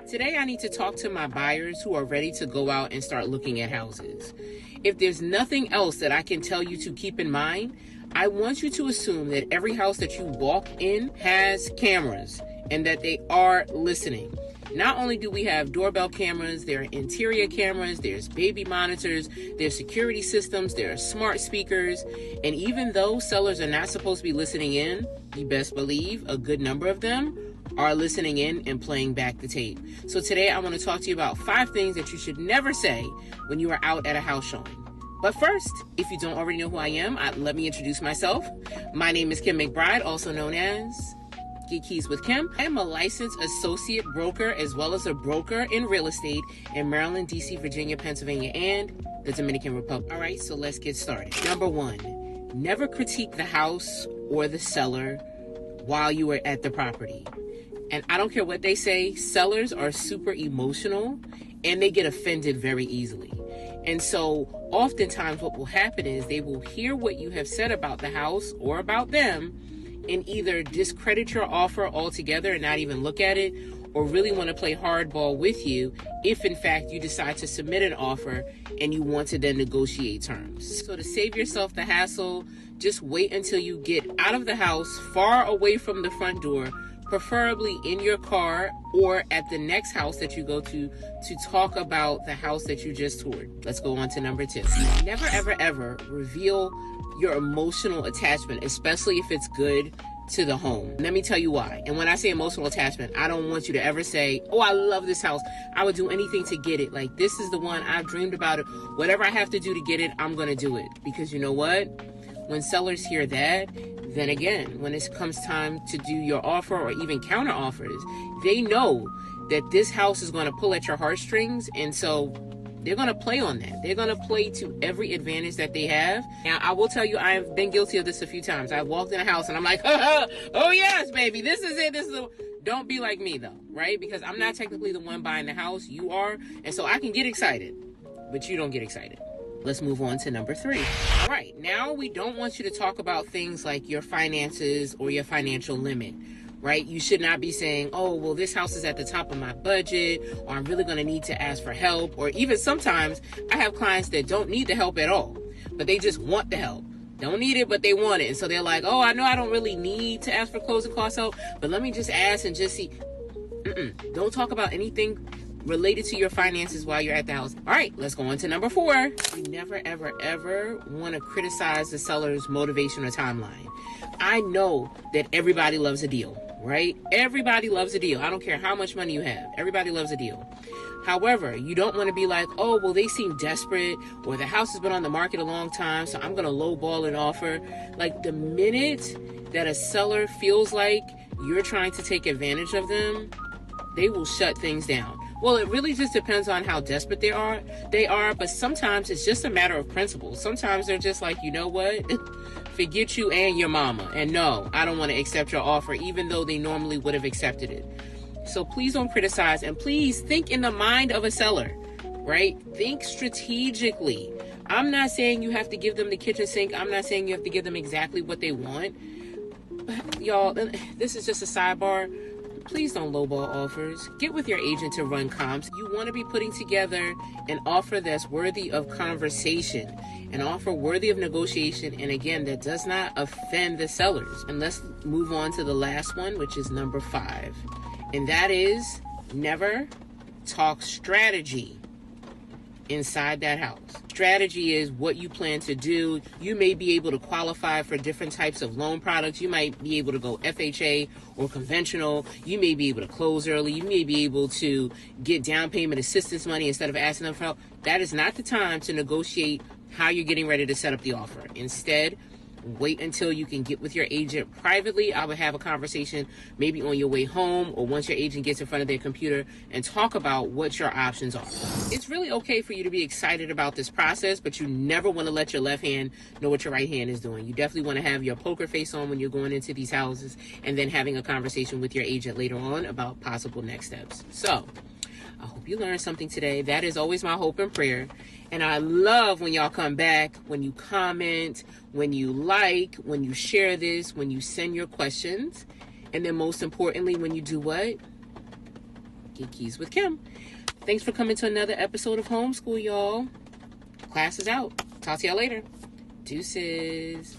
Today I need to talk to my buyers who are ready to go out and start looking at houses. If there's nothing else that I can tell you to keep in mind, I want you to assume that every house that you walk in has cameras and that they are listening. Not only do we have doorbell cameras, there are interior cameras, there's baby monitors, there's security systems, there are smart speakers, and even though sellers are not supposed to be listening in, you best believe a good number of them are listening in and playing back the tape. So today I want to talk to you about 5 things that you should never say when you are out at a house showing. But first, if you don't already know who I am, let me introduce myself. My name is Kim McBride, also known as Get Keys with Kim. I am a licensed associate broker as well as a broker in real estate in Maryland, DC, Virginia, Pennsylvania, and the Dominican Republic. All right, so let's get started. Number 1, never critique the house or the seller while you are at the property. And I don't care what they say, sellers are super emotional and they get offended very easily. And so oftentimes what will happen is they will hear what you have said about the house or about them and either discredit your offer altogether and not even look at it, or really want to play hardball with you if in fact you decide to submit an offer and you want to then negotiate terms. So to save yourself the hassle, just wait until you get out of the house, far away from the front door, preferably in your car or at the next house that you go to talk about the house that you just toured. Let's go on to number 2. Never, ever, ever reveal your emotional attachment, especially if it's good to the home. Let me tell you why. And when I say emotional attachment, I don't want you to ever say, oh, I love this house. I would do anything to get it. Like, this is the one, I've dreamed about it. Whatever I have to do to get it, I'm going to do it. Because you know what? When sellers hear that, then again, when it comes time to do your offer or even counter offers, they know that this house is going to pull at your heartstrings. And so they're going to play on that. They're going to play to every advantage that they have. Now, I will tell you, I've been guilty of this a few times. I walked in a house and I'm like, oh yes, baby, this is it. Don't be like me though, right? Because I'm not technically the one buying the house. You are. And so I can get excited, but you don't get excited. Let's move on to number 3. All right, now we don't want you to talk about things like your finances or your financial limit, right? You should not be saying, oh, well, this house is at the top of my budget, or I'm really going to need to ask for help. Or even sometimes I have clients that don't need the help at all, but they just want the help. Don't need it, but they want it. And so they're like, oh, I know I don't really need to ask for closing cost help, but let me just ask and just see. Don't talk about anything related to your finances while you're at the house. All right, let's go on to number 4. You never, ever, ever want to criticize the seller's motivation or timeline. I know that everybody loves a deal, right? Everybody loves a deal. I don't care how much money you have. Everybody loves a deal. However, you don't want to be like, oh, well, they seem desperate, or the house has been on the market a long time, so I'm going to lowball an offer. Like, the minute that a seller feels like you're trying to take advantage of them, they will shut things down. Well, it really just depends on how desperate they are, but sometimes it's just a matter of principle. Sometimes they're just like, you know what? Forget you and your mama. And no, I don't want to accept your offer, even though they normally would have accepted it. So please don't criticize, and please think in the mind of a seller, right? Think strategically. I'm not saying you have to give them the kitchen sink. I'm not saying you have to give them exactly what they want. But y'all, this is just a sidebar. Please don't lowball offers. Get with your agent to run comps. You want to be putting together an offer that's worthy of conversation, an offer worthy of negotiation, and again, that does not offend the sellers. And let's move on to the last one, which is number 5. And that is never talk strategy inside that house. Strategy is what you plan to do. You may be able to qualify for different types of loan products. You might be able to go FHA or conventional. You may be able to close early. You may be able to get down payment assistance money instead of asking them for help. That is not the time to negotiate how you're getting ready to set up the offer. Instead, wait until you can get with your agent privately. I would have a conversation maybe on your way home or once your agent gets in front of their computer and talk about what your options are. It's really okay for you to be excited about this process, but you never want to let your left hand know what your right hand is doing. You definitely want to have your poker face on when you're going into these houses and then having a conversation with your agent later on about possible next steps. So I hope you learned something today. That is always my hope and prayer. And I love when y'all come back, when you comment, when you like, when you share this, when you send your questions. And then most importantly, when you do what? Get Keys with Kim. Thanks for coming to another episode of Homeschool, y'all. Class is out. Talk to y'all later. Deuces.